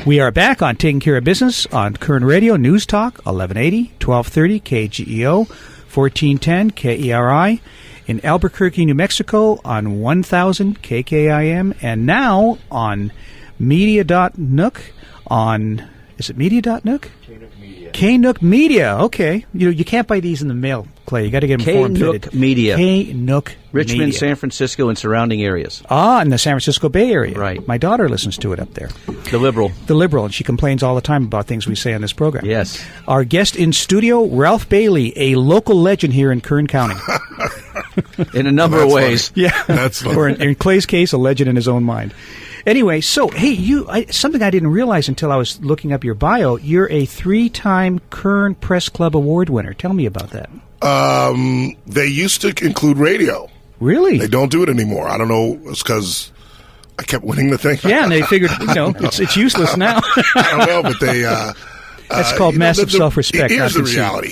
We are back on Taking Care of Business on Koerner Radio, News Talk, 1180, 1230, KGEO, 1410, KERI, in Albuquerque, New Mexico, on 1000, KKIM, and now on Media.Nook, on, is it Media.Nook? K-Nook Media. Okay. You can't buy these in the mail, Clay. You got to get them form fitted. K-Nook Media. K-Nook Richmond, Media. San Francisco, and surrounding areas. Ah, in the San Francisco Bay Area. Right. My daughter listens to it up there. The Liberal. The Liberal, and she complains all the time about things we say on this program. Yes. Our guest in studio, Ralph Bailey, a local legend here in Kern County. In a number of ways. Funny. Yeah. That's funny. Or in Clay's case, a legend in his own mind. Anyway, so, hey, something I didn't realize until I was looking up your bio, you're a 3-time Kern Press Club Award winner. Tell me about that. They used to include radio. Really? They don't do it anymore. I don't know. It's because I kept winning the thing. Yeah, and they figured, it's useless now. I don't know, but they... That's called massive self-respect. Here's the reality.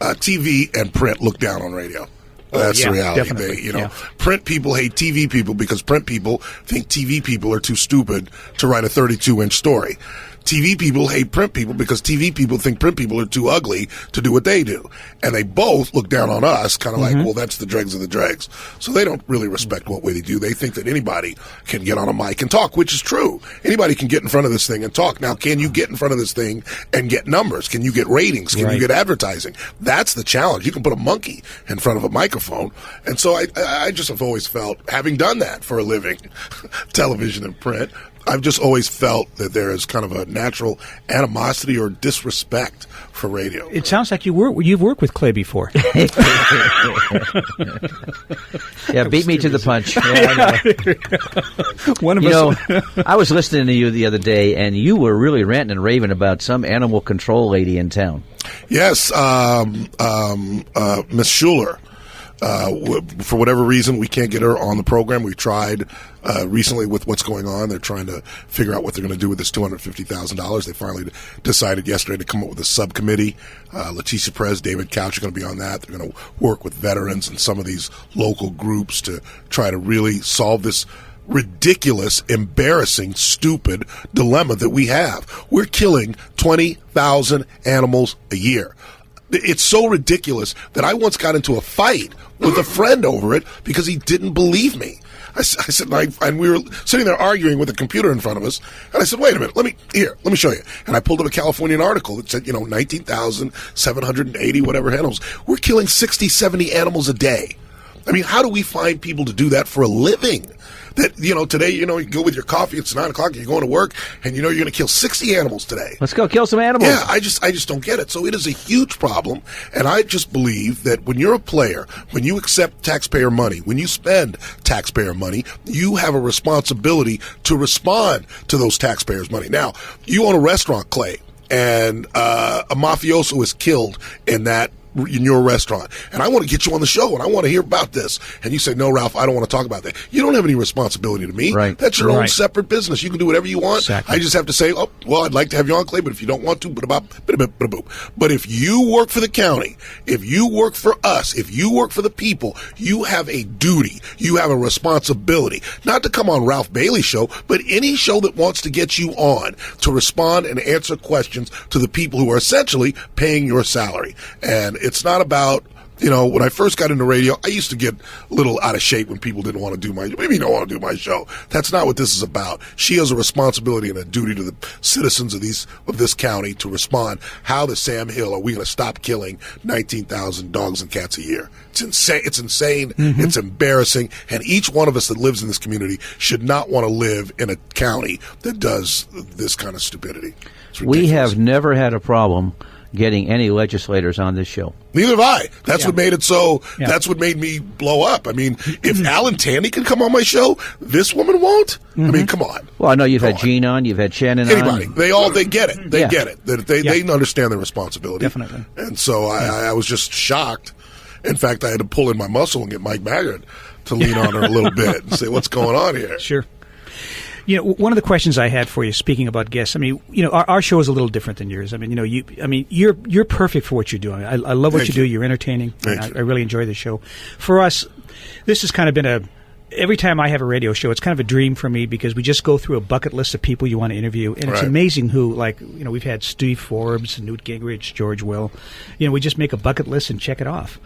TV and print look down on radio. That's the reality. Definitely. Print people hate TV people because print people think TV people are too stupid to write a 32-inch story. TV people hate print people because TV people think print people are too ugly to do what they do. And they both look down on us, kind of like, well, that's the dregs of the dregs. So they don't really respect what way they do. They think that anybody can get on a mic and talk, which is true. Anybody can get in front of this thing and talk. Now, can you get in front of this thing and get numbers? Can you get ratings? Can you get advertising? That's the challenge. You can put a monkey in front of a microphone. And so I just have always felt, having done that for a living, television and print, I've just always felt that there is kind of a natural animosity or disrespect for radio. It sounds like you've worked with Clay before. Yeah, beat me to the punch. Yeah, One of us. I was listening to you the other day, and you were really ranting and raving about some animal control lady in town. Yes, Miss Schuler. For whatever reason, we can't get her on the program. We tried recently with what's going on. They're trying to figure out what they're going to do with this $250,000. They finally decided yesterday to come up with a subcommittee. Leticia Perez, David Couch are going to be on that. They're going to work with veterans and some of these local groups to try to really solve this ridiculous, embarrassing, stupid dilemma that we have. We're killing 20,000 animals a year. It's so ridiculous that I once got into a fight with a friend over it because he didn't believe me. I said, and we were sitting there arguing with a computer in front of us, and I said, wait a minute, let me show you. And I pulled up a Californian article that said, 19,780 whatever animals. We're killing 60, 70 animals a day. I mean, how do we find people to do that for a living? That, today, you go with your coffee, it's 9 o'clock, you're going to work, and you're going to kill 60 animals today. Let's go kill some animals. Yeah, I just don't get it. So it is a huge problem, and I just believe that when you're a player, when you accept taxpayer money, when you spend taxpayer money, you have a responsibility to respond to those taxpayers' money. Now, you own a restaurant, Clay, and a mafioso is killed in your restaurant, and I want to get you on the show, and I want to hear about this. And you say, no, Ralph, I don't want to talk about that. You don't have any responsibility to me. Right. That's your own separate business. You can do whatever you want. Exactly. I just have to say, oh, well, I'd like to have you on, Clay, but if you don't want to, but if you work for the county, if you work for us, if you work for the people, you have a duty. You have a responsibility, not to come on Ralph Bailey's show, but any show that wants to get you on to respond and answer questions to the people who are essentially paying your salary. And it's not about, when I first got into radio, I used to get a little out of shape when people didn't want to do maybe you don't want to do my show. That's not what this is about. She has a responsibility and a duty to the citizens of this county to respond. How the Sam Hill are we going to stop killing 19,000 dogs and cats a year? It's insane. It's insane. Mm-hmm. It's embarrassing. And each one of us that lives in this community should not want to live in a county that does this kind of stupidity. We have never had a problem getting any legislators on this show. Neither have I. That's what made it so. Yeah. That's what made me blow up. I mean, if Alan Tandy can come on my show, this woman won't. I mean, come on. Well, I know you've had Gene on, you've had Shannon on. They get it. They get it. They understand their responsibility. Definitely. And so I was just shocked. In fact, I had to pull in my muscle and get Mike Maggard to lean on her a little bit and say, "What's going on here?" Sure. One of the questions I had for you, speaking about guests, I mean, our show is a little different than yours. I mean, you're perfect for what you're doing. I love what you do. You're entertaining. I really enjoy the show. For us, this has kind of been every time I have a radio show, it's kind of a dream for me because we just go through a bucket list of people you want to interview, and it's amazing who, like, we've had Steve Forbes, Newt Gingrich, George Will. We just make a bucket list and check it off.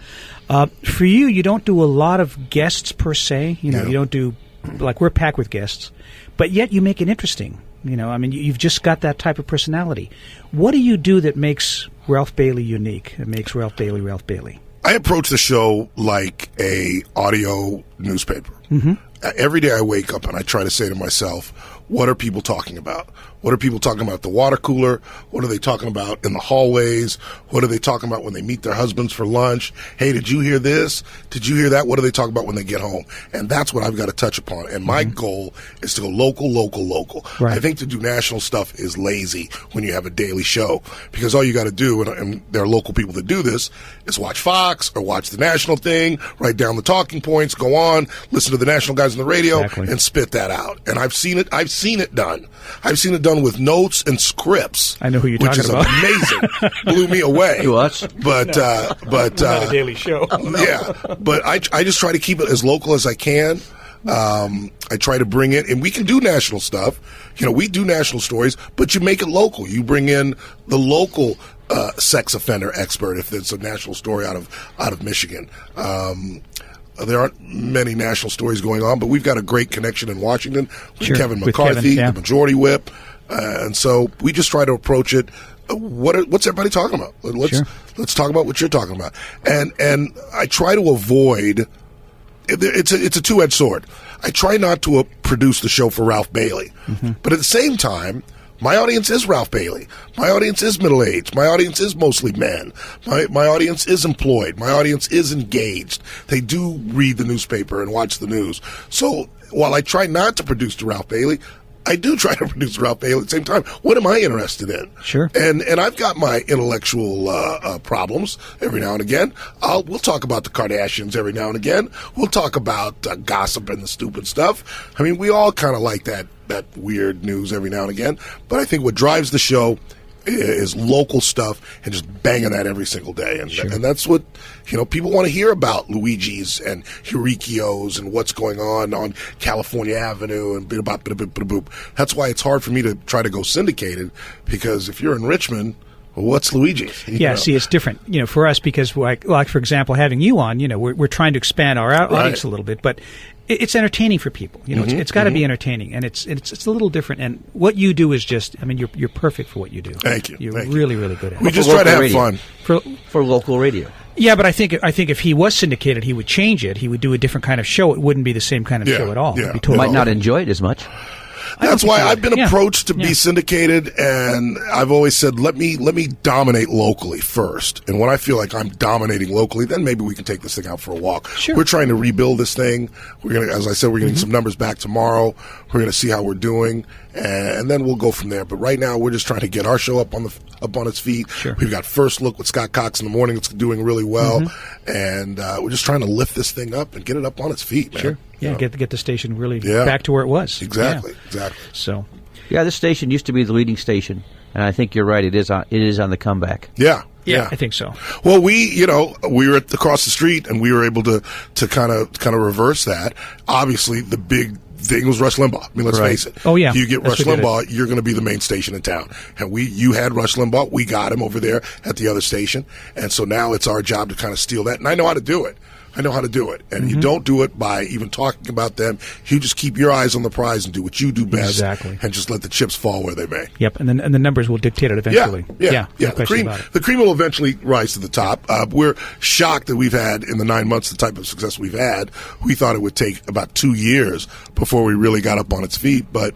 For you don't do a lot of guests per se. You don't do, like, we're packed with guests, but yet you make it interesting. You've just got that type of personality. What do you do that makes Ralph Bailey unique? It makes Ralph Bailey Ralph Bailey. I approach the show like a audio newspaper. Every day I wake up and I try to say to myself, what are people talking about? What are people talking about at the water cooler? What are they talking about in the hallways? What are they talking about when they meet their husbands for lunch? Hey, did you hear this? Did you hear that? What are they talking about when they get home? And that's what I've got to touch upon. And my goal is to go local, local, local. Right. I think to do national stuff is lazy when you have a daily show, because all you got to do, and there are local people that do this, is watch Fox or watch the national thing, write down the talking points, go on, listen to the national guys on the radio, and spit that out. And I've seen it done. I've seen it done with notes and scripts. I know who you're talking about. Which is amazing. Blew me away. To us? But not a daily show. Yeah, but I just try to keep it as local as I can. I try to bring it, and we can do national stuff. We do national stories, but you make it local. You bring in the local sex offender expert if it's a national story out of Michigan. There aren't many national stories going on, but we've got a great connection in Washington with Kevin McCarthy, the Majority Whip, and so we just try to approach it. What's everybody talking about? Let's talk about what you're talking about, and I try to avoid. It's a two-edged sword. I try not to produce the show for Ralph Bailey, but at the same time, my audience is Ralph Bailey. My audience is middle-aged. My audience is mostly men. My audience is employed. My audience is engaged. They do read the newspaper and watch the news. So while I try not to produce the Ralph Bailey, I do try to produce Ralph Bailey at the same time. What am I interested in? Sure. And I've got my intellectual problems every now and again. We'll talk about the Kardashians every now and again. We'll talk about gossip and the stupid stuff. I mean, we all kind of like that weird news every now and again. But I think what drives the show is local stuff and just banging that every single day. And that's what, people want to hear about, Luigi's and Eureka's and what's going on California Avenue and boop. That's why it's hard for me to try to go syndicated, because if you're in Richmond, well, what's Luigi's? See, it's different, for us, because like for example, having you on, we're trying to expand our audience a little bit, but it's entertaining for people. It's got to be entertaining, and it's a little different. And what you do is just, you're perfect for what you do. Thank you. You're really, really good at it. We just try to have fun for local radio. Yeah, but I think if he was syndicated, he would change it. He would do a different kind of show. It wouldn't be the same kind of show at all. Yeah. Might not enjoy it as much. That's why I've been approached to be syndicated, and I've always said, let me dominate locally first. And when I feel like I'm dominating locally, then maybe we can take this thing out for a walk. Sure. We're trying to rebuild this thing. We're going to, as I said, we're getting some numbers back tomorrow. We're going to see how we're doing, and then we'll go from there. But right now, we're just trying to get our show up on its feet. Sure. We've got First Look with Scott Cox in the morning. It's doing really well, and we're just trying to lift this thing up and get it up on its feet, man. Sure. Yeah, get the station really back to where it was. Exactly. So, this station used to be the leading station, and I think you're right. It is on the comeback. Yeah, I think so. Well, we were across the street, and we were able to kind of reverse that. Obviously, the big thing was Rush Limbaugh. I mean, let's face it. Oh, yeah. You get Rush Limbaugh, you're going to be the main station in town. And you had Rush Limbaugh. We got him over there at the other station. And so now it's our job to kind of steal that. And I know how to do it. And you don't do it by even talking about them. You just keep your eyes on the prize and do what you do best. Exactly. And just let the chips fall where they may. Yep, and the numbers will dictate it eventually. Yeah. The cream will eventually rise to the top. We're shocked that we've had, in the 9 months, the type of success we've had. We thought it would take about 2 years before we really got up on its feet, but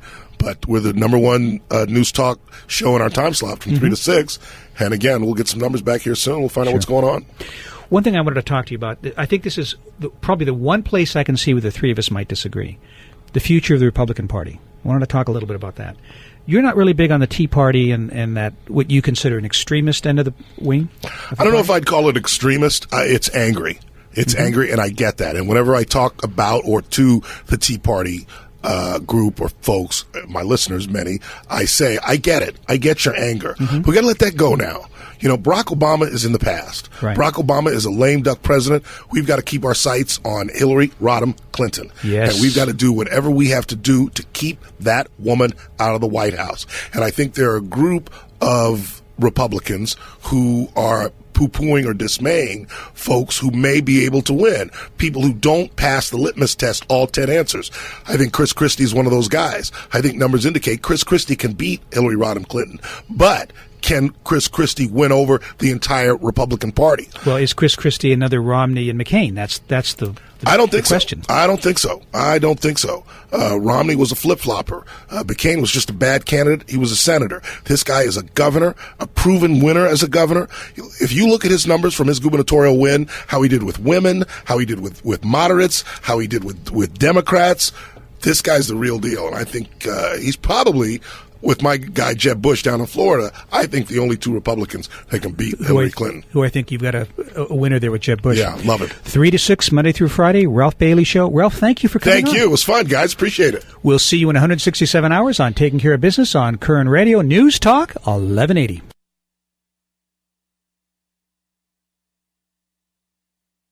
we're the number one news talk show in our time slot from 3 to 6. And again, we'll get some numbers back here soon. We'll find out what's going on. One thing I wanted to talk to you about, I think this is probably the one place I can see where the three of us might disagree, the future of the Republican Party. I wanted to talk a little bit about that. You're not really big on the Tea Party and that what you consider an extremist end of the wing? I don't know if I'd call it extremist. It's angry. It's angry, and I get that. And whenever I talk about or to the Tea Party, group or folks, my listeners, many, I say, I get it. I get your anger. We got to let that go now. You know, Barack Obama is in the past. Right. Barack Obama is a lame duck president. We've got to keep our sights on Hillary Rodham Clinton. Yes. And we've got to do whatever we have to do to keep that woman out of the White House. And I think there are a group of Republicans who are poo-pooing or dismaying folks who may be able to win. People who don't pass the litmus test, all 10 answers. I think Chris Christie is one of those guys. I think numbers indicate Chris Christie can beat Hillary Rodham Clinton. But can Chris Christie win over the entire Republican Party? Well, is Chris Christie another Romney and McCain? That's the I don't think question. So. I don't think so. I don't think so. Romney was a flip-flopper. McCain was just a bad candidate. He was a senator. This guy is a governor, a proven winner as a governor. If you look at his numbers from his gubernatorial win, how he did with women, how he did with moderates, how he did with Democrats, this guy's the real deal. And I think he's probably, with my guy Jeb Bush down in Florida, I think the only two Republicans that can beat Hillary Clinton. Who I think you've got a winner there with Jeb Bush. Yeah, love it. 3 to 6, Monday through Friday, Ralph Bailey Show. Ralph, thank you for coming on. Thank you. It was fun, guys. Appreciate it. We'll see you in 167 hours on Taking Care of Business on Koerner Radio News Talk 1180.